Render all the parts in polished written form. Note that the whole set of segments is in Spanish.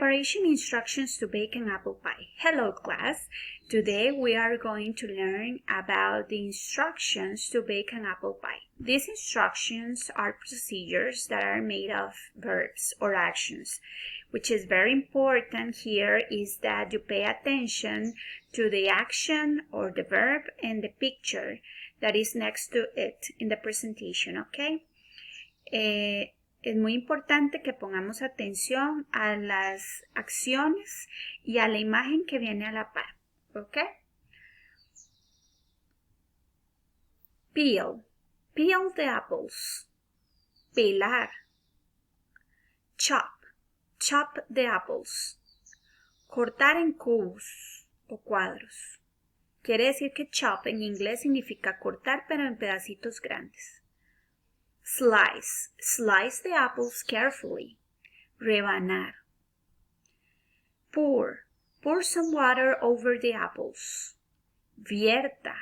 Preparation instructions to bake an apple pie. Hello class, today we are going to learn about the instructions to bake an apple pie. These instructions are procedures that are made of verbs or actions. Which is very important here is that you pay attention to the action or the verb and the picture that is next to it in the presentation, okay? Es muy importante que pongamos atención a las acciones y a la imagen que viene a la par, ¿ok? Peel. Peel the apples. Pelar. Chop. Chop the apples. Cortar en cubos o cuadros. Quiere decir que chop en inglés significa cortar pero en pedacitos grandes. Slice. Slice the apples carefully. Rebanar. Pour. Pour some water over the apples. Vierta.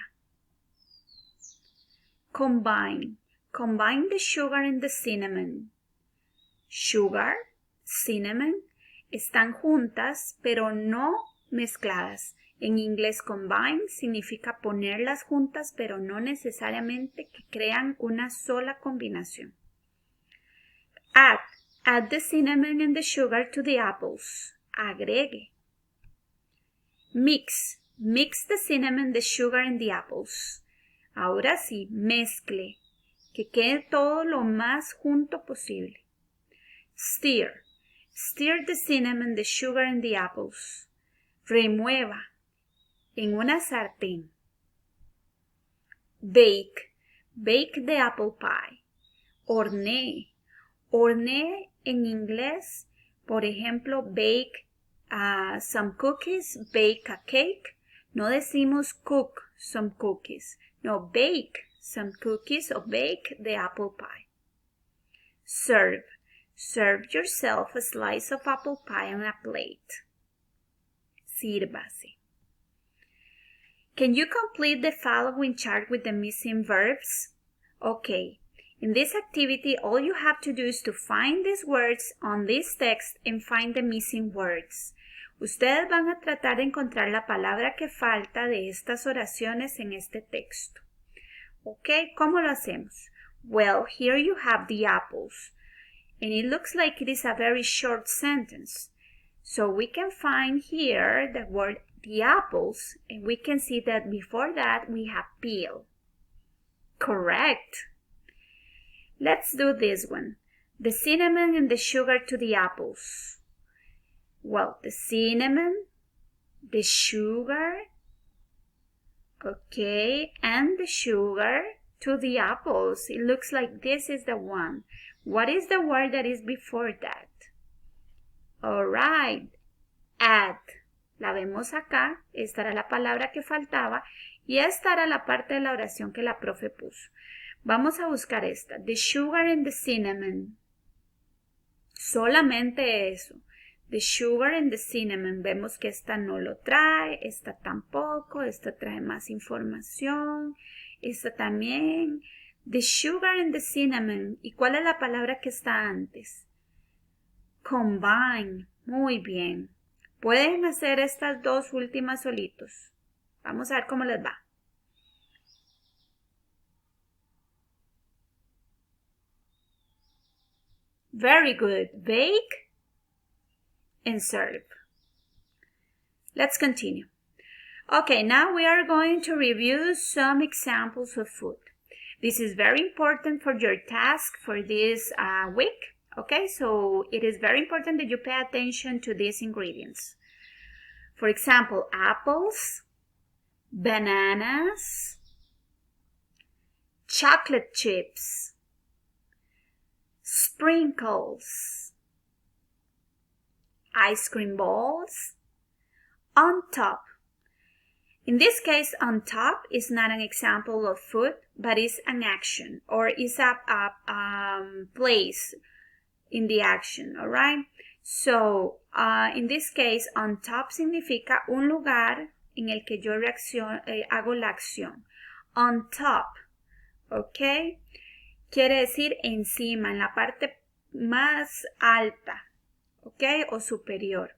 Combine. Combine the sugar and the cinnamon. Sugar, cinnamon, están juntas pero no mezcladas. En inglés combine significa ponerlas juntas pero no necesariamente que crean una sola combinación. Add. Add the cinnamon and the sugar to the apples. Agregue. Mix. Mix the cinnamon, the sugar and the apples. Ahora sí, mezcle. Que quede todo lo más junto posible. Stir. Stir the cinnamon, the sugar and the apples. Remueva. En una sartén. Bake. Bake the apple pie. Hornee. Hornee en inglés, por ejemplo, bake some cookies, bake a cake. No decimos cook some cookies. No, bake some cookies or bake the apple pie. Serve. Serve yourself a slice of apple pie on a plate. Sírvase. Can you complete the following chart with the missing verbs? Okay. In this activity, all you have to do is to find these words on this text and find the missing words. Ustedes van a tratar de encontrar la palabra que falta de estas oraciones en este texto. Okay, ¿cómo lo hacemos? Well, here you have the apples. And it looks like it is a very short sentence. So we can find here the word the apples, and we can see that before that we have peel. Correct. Let's do this one. The cinnamon and the sugar to the apples. Well, the cinnamon, the sugar, okay, and the sugar to the apples. It looks like this is the one. What is the word that is before that? All right, add. La vemos acá, esta era la palabra que faltaba y esta era la parte de la oración que la profe puso. Vamos a buscar esta, the sugar and the cinnamon. Solamente eso, the sugar and the cinnamon. Vemos que esta no lo trae, esta tampoco, esta trae más información, esta también. The sugar and the cinnamon. ¿Y cuál es la palabra que está antes? Combine. Muy bien. Pueden hacer estas dos últimas solitos. Vamos a ver cómo les va. Very good. Bake and serve. Let's continue. Okay, now we are going to review some examples of food. This is very important for your task for this week. Okay, so it is very important that you pay attention to these ingredients. For example, apples, bananas, chocolate chips, sprinkles, ice cream balls, on top. In this case, on top is not an example of food, but is an action or is a place in the action, all right? So, in this case, on top significa un lugar en el que yo hago la acción. On top, ¿ok? Quiere decir encima, en la parte más alta, okay, o superior.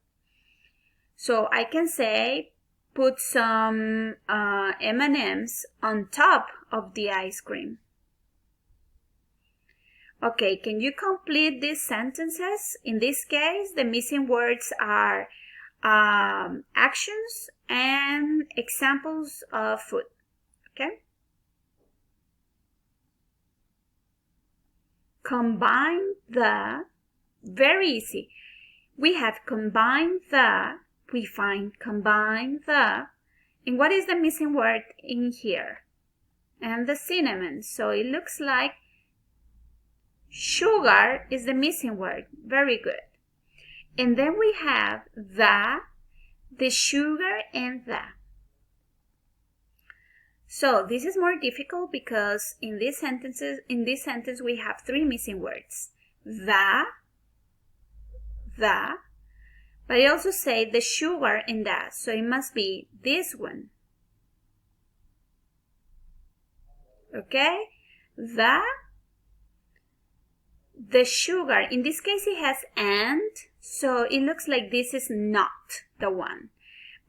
So I can say put some M&Ms on top of the ice cream. Okay, can you complete these sentences? In this case, the missing words are actions and examples of food. Okay? Combine the, very easy. We have combined the, we find combine the, and what is the missing word in here? And the cinnamon. So it looks like sugar is the missing word. Very good. And then we have the sugar, and the. So this is more difficult because in this sentence we have three missing words. The, but I also say the sugar and the, so it must be this one. Okay? The sugar. In this case it has and, so it looks like this is not the one.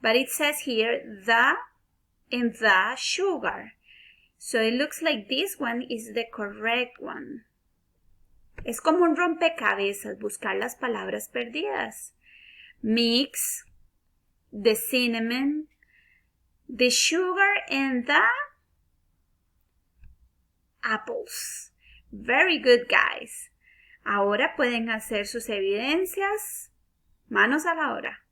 But it says here the and the sugar. So it looks like this one is the correct one. Es como un rompecabezas buscar las palabras perdidas. Mix the cinnamon, the sugar, and the apples. Very good, guys. Ahora pueden hacer sus evidencias. Manos a la obra.